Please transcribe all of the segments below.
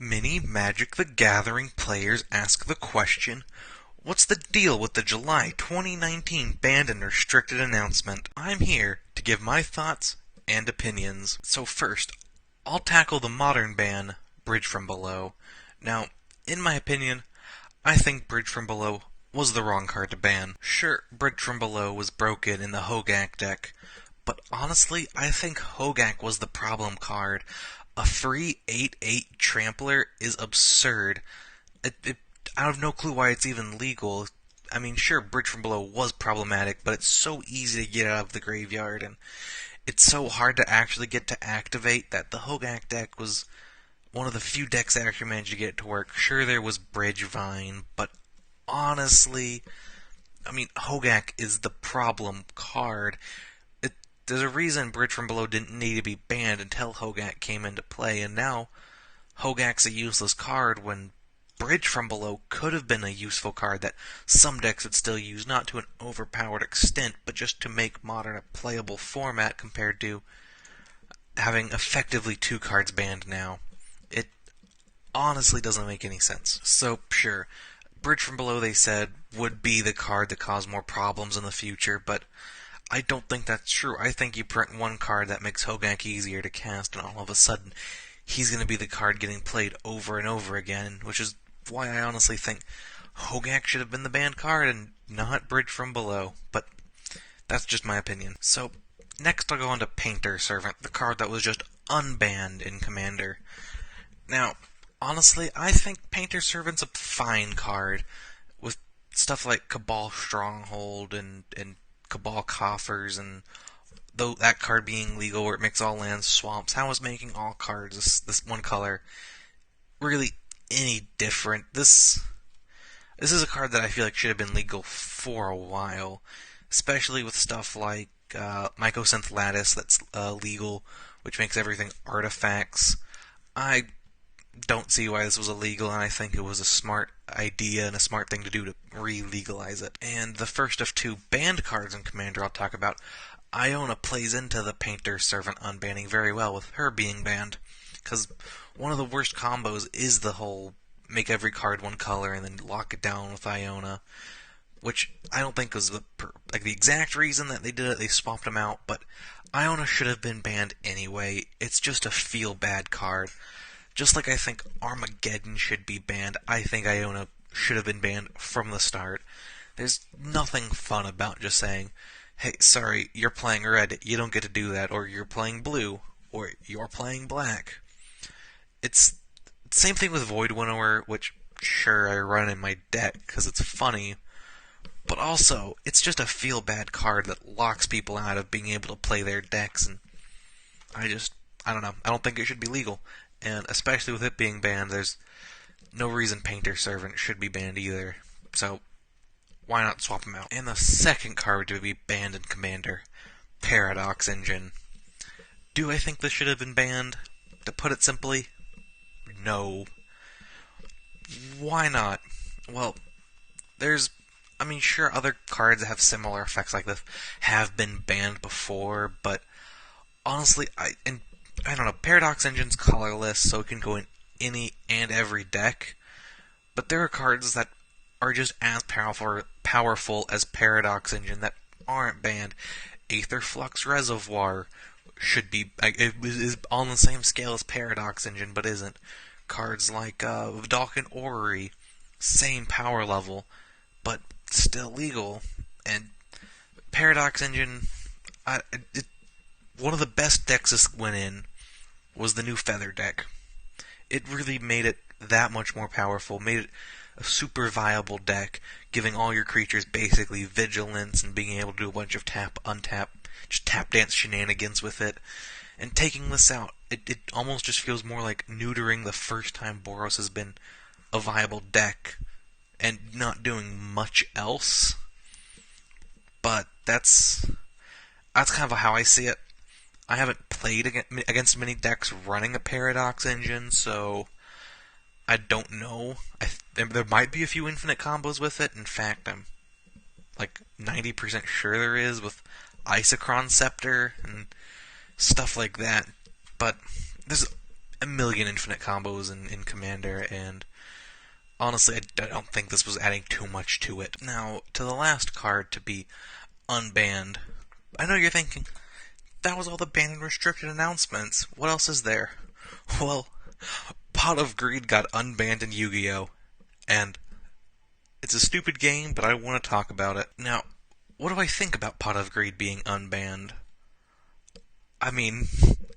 Many Magic the Gathering players ask the question, what's the deal with the July 2019 banned and restricted announcement? I'm here to give my thoughts and opinions. So first, I'll tackle the modern ban, Bridge from Below. Now, in my opinion, I think Bridge from Below was the wrong card to ban. Sure, Bridge from Below was broken in the Hogak deck, but honestly, I think Hogak was the problem card. A free 8/8 Trampler is absurd. I have no clue why it's even legal. I mean, sure, Bridge from Below was problematic, but it's so easy to get out of the graveyard, and it's so hard to actually get to activate that the Hogak deck was one of the few decks that actually managed to get it to work. Sure, there was Bridge Vine, but honestly, I mean, Hogak is the problem card. There's a reason Bridge from Below didn't need to be banned until Hogak came into play, and now Hogak's a useless card when Bridge from Below could have been a useful card that some decks would still use, not to an overpowered extent, but just to make Modern a playable format compared to having effectively two cards banned now. It honestly doesn't make any sense. So, sure, Bridge from Below, they said, would be the card that caused more problems in the future, but I don't think that's true. I think you print one card that makes Hogak easier to cast, and all of a sudden, he's going to be the card getting played over and over again, which is why I honestly think Hogak should have been the banned card and not Bridge from Below. But that's just my opinion. So, next I'll go on to Painter Servant, the card that was just unbanned in Commander. Now, honestly, I think Painter Servant's a fine card, with stuff like Cabal Stronghold and Cabal Coffers, and though that card being legal where it makes all lands swamps, how is making all cards this one color really any different? This is a card that I feel like should have been legal for a while, especially with stuff like Mycosynth Lattice that's legal, which makes everything artifacts. I don't see why this was illegal, and I think it was a smart idea and a smart thing to do to re-legalize it. And the first of two banned cards in Commander I'll talk about, Iona, plays into the Painter Servant unbanning very well with her being banned, because one of the worst combos is the whole make every card one color and then lock it down with Iona, which I don't think was the exact reason that they did it. They swapped them out, but Iona should have been banned anyway. It's just a feel-bad card. Just like I think Armageddon should be banned, I think Iona should have been banned from the start. There's nothing fun about just saying, hey, sorry, you're playing red, you don't get to do that, or you're playing blue, or you're playing black. It's the same thing with Void Winnower, which, sure, I run in my deck because it's funny, but also, it's just a feel-bad card that locks people out of being able to play their decks, and I don't know, I don't think it should be legal. And especially with it being banned, there's no reason Painter Servant should be banned either. So, why not swap them out? And the second card to be banned in Commander, Paradox Engine. Do I think this should have been banned? To put it simply, no. Why not? Well, sure, other cards that have similar effects like this have been banned before, but honestly, I don't know, Paradox Engine's colorless, so it can go in any and every deck, but there are cards that are just as powerful as Paradox Engine that aren't banned. Aether Flux Reservoir should be, it is on the same scale as Paradox Engine, but isn't. Cards like Vidalcan Orrery, same power level, but still legal. And Paradox Engine, one of the best decks this went in was the new Feather deck. It really made it that much more powerful, made it a super viable deck, giving all your creatures basically vigilance and being able to do a bunch of tap, untap, just tap dance shenanigans with it. And taking this out, it almost just feels more like neutering the first time Boros has been a viable deck and not doing much else. But that's kind of how I see it. I haven't played against many decks running a Paradox Engine, so I don't know. There might be a few infinite combos with it. In fact, I'm like 90% sure there is with Isochron Scepter and stuff like that. But a million infinite combos in Commander, and honestly, I don't think this was adding too much to it. Now, to the last card to be unbanned, I know you're thinking, that was all the banned and restricted announcements. What else is there? Well, Pot of Greed got unbanned in Yu-Gi-Oh! And it's a stupid game, but I want to talk about it. Now, what do I think about Pot of Greed being unbanned? I mean,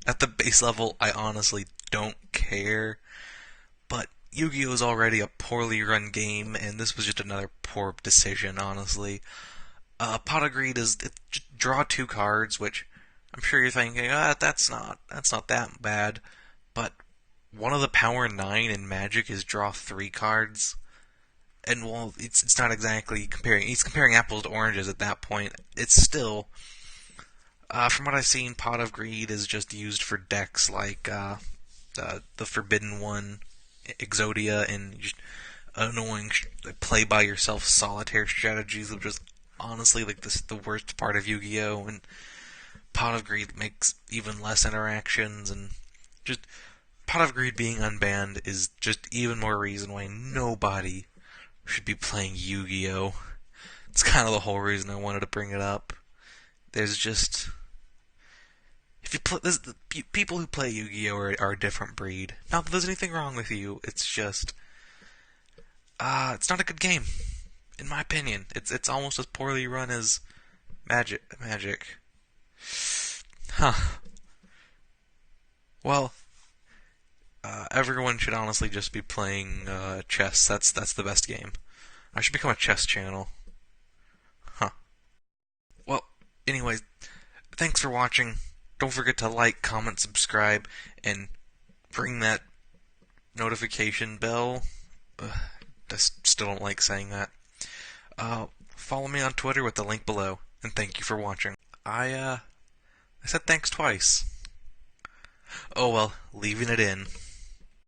at the base level, I honestly don't care. But Yu-Gi-Oh! Is already a poorly run game, and this was just another poor decision, honestly. Pot of Greed is just draw two cards, which I'm sure you're thinking, that's not that bad. But one of the power 9 in Magic is draw three cards. And well, it's not exactly comparing. He's comparing apples to oranges at that point. It's still, from what I've seen, Pot of Greed is just used for decks like the Forbidden One, Exodia, and just annoying play by yourself solitaire strategies, which is honestly like the worst part of Yu-Gi-Oh! And Pot of Greed makes even less interactions, and just Pot of Greed being unbanned is just even more reason why nobody should be playing Yu-Gi-Oh! It's kind of the whole reason I wanted to bring it up. There's just if you play people who play Yu-Gi-Oh! Are a different breed. Not that there's anything wrong with you. It's just it's not a good game, in my opinion. It's almost as poorly run as Magic. Huh. Well, everyone should honestly just be playing chess. That's the best game. I should become a chess channel. Huh. Well, anyways, thanks for watching. Don't forget to like, comment, subscribe, and ring that notification bell. I still don't like saying that. Follow me on Twitter with the link below, and thank you for watching. I said thanks twice. Oh well, leaving it in.